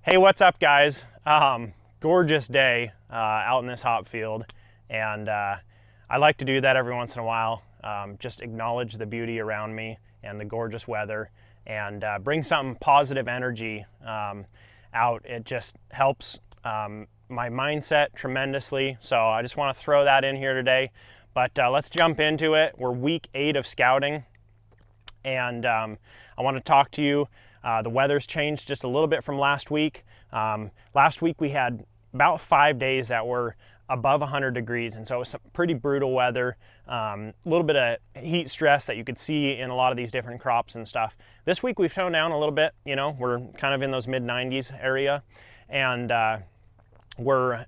Hey, what's up, guys? Gorgeous day out in this hop field, and I like to do that every once in a while. Just acknowledge the beauty around me and the gorgeous weather, and bring some positive energy out. It just helps my mindset tremendously. So I just want to throw that in here today. But let's jump into it. We're week 8 of scouting, and I want to talk to you. The weather's changed just a little bit from last week. Last week we had about 5 days that were above 100 degrees, and so it was some pretty brutal weather. A little bit of heat stress that you could see in a lot of these different crops and stuff. This week we've toned down a little bit. You know, we're kind of in those mid-90s area, and we're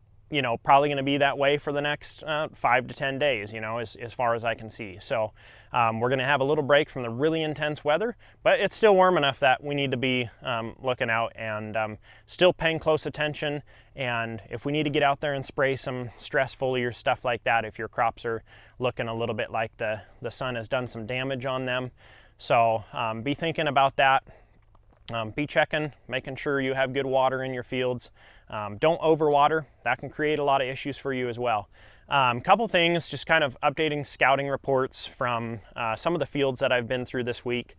probably going to be that way for the next 5 to 10 days, as far as I can see. So we're going to have a little break from the really intense weather, but it's still warm enough that we need to be looking out and still paying close attention. And if we need to get out there and spray some stress foliage, stuff like that, if your crops are looking a little bit like the sun has done some damage on them. So be thinking about that. Be checking, making sure you have good water in your fields. Don't overwater. That can create a lot of issues for you as well. Couple things, just kind of updating scouting reports from some of the fields that I've been through this week.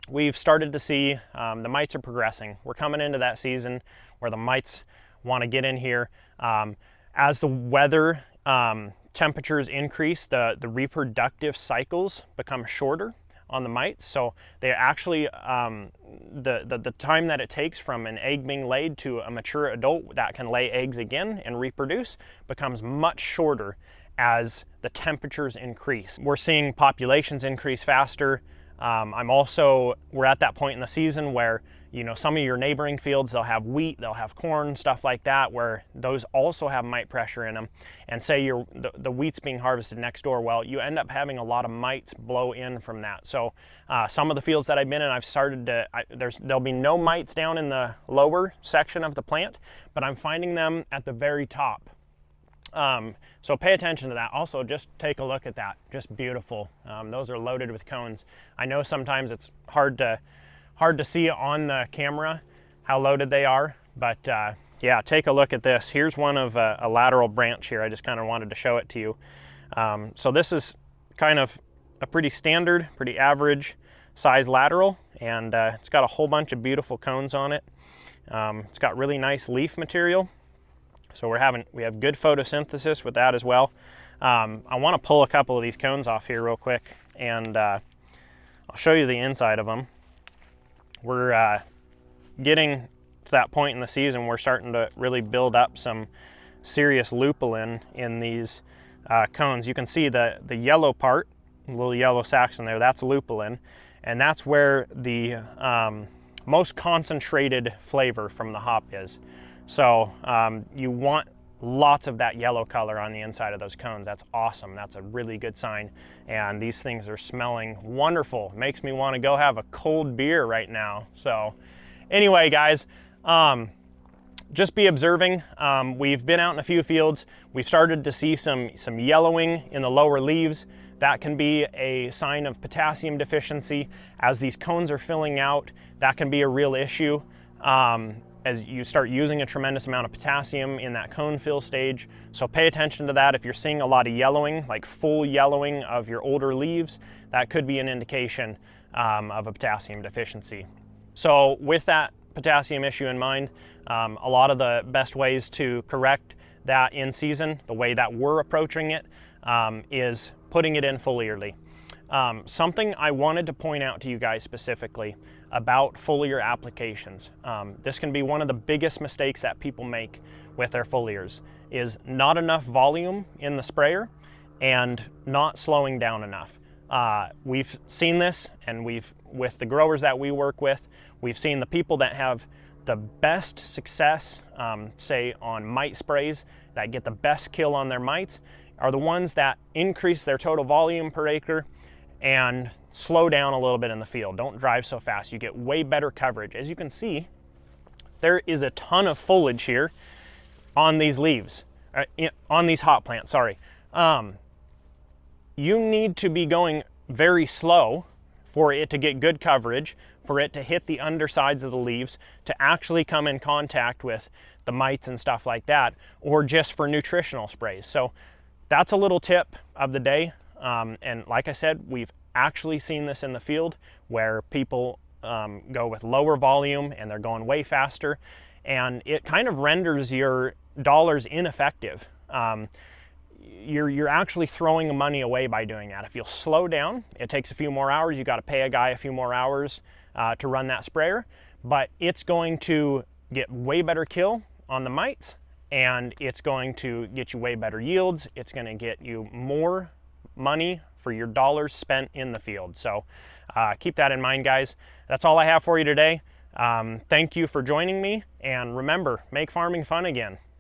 We've started to see the mites are progressing. We're coming into that season where the mites want to get in here. As the weather temperatures increase, the reproductive cycles become shorter on the mites. So they actually, the time that it takes from an egg being laid to a mature adult that can lay eggs again and reproduce becomes much shorter as the temperatures increase. We're seeing populations increase faster. We're at that point in the season where, some of your neighboring fields, they'll have wheat, they'll have corn, stuff like that, where those also have mite pressure in them. And say the wheat's being harvested next door, well, you end up having a lot of mites blow in from that. So some of the fields that I've been in, I've started to, there'll be no mites down in the lower section of the plant, but I'm finding them at the very top. So pay attention to that. Also, just take a look at that. Just beautiful. Those are loaded with cones. I know sometimes it's hard to see on the camera how loaded they are, but yeah, take a look at this. Here's one of a lateral branch here. I just kind of wanted to show it to you. So this is kind of a pretty standard, pretty average size lateral, and it's got a whole bunch of beautiful cones on it. It's got really nice leaf material. So we have good photosynthesis with that as well. I want to pull a couple of these cones off here real quick, and I'll show you the inside of them. We're getting to that point in the season, we're starting to really build up some serious lupulin in these cones. You can see the yellow part, the little yellow sacs in there, that's lupulin, and that's where the most concentrated flavor from the hop is. So you want lots of that yellow color on the inside of those cones. That's awesome. That's a really good sign. And these things are smelling wonderful. Makes me want to go have a cold beer right now. So anyway, guys, just be observing. We've been out in a few fields. We've started to see some yellowing in the lower leaves. That can be a sign of potassium deficiency. As these cones are filling out, that can be a real issue. As you start using a tremendous amount of potassium in that cone fill stage. So pay attention to that. If you're seeing a lot of yellowing, like full yellowing of your older leaves, that could be an indication of a potassium deficiency. So with that potassium issue in mind, a lot of the best ways to correct that in season, the way that we're approaching it, is putting it in foliarly. Something I wanted to point out to you guys specifically about foliar applications. This can be one of the biggest mistakes that people make with their foliars, is not enough volume in the sprayer and not slowing down enough. We've seen this, and with the growers that we work with, we've seen the people that have the best success, say on mite sprays, that get the best kill on their mites, are the ones that increase their total volume per acre and slow down a little bit in the field. Don't drive so fast. You get way better coverage. As you can see, there is a ton of foliage here on these leaves, on these hop plants, sorry. You need to be going very slow for it to get good coverage, for it to hit the undersides of the leaves to actually come in contact with the mites and stuff like that, or just for nutritional sprays. So that's a little tip of the day. And like I said, we've actually seen this in the field where people go with lower volume and they're going way faster, and it kind of renders your dollars ineffective. You're actually throwing money away by doing that. If you'll slow down, it takes a few more hours. You got to pay a guy a few more hours to run that sprayer, but it's going to get way better kill on the mites, and it's going to get you way better yields. It's going to get you more money for your dollars spent in the field. So keep that in mind, guys. That's all I have for you today. Thank you for joining me, and remember, make farming fun again.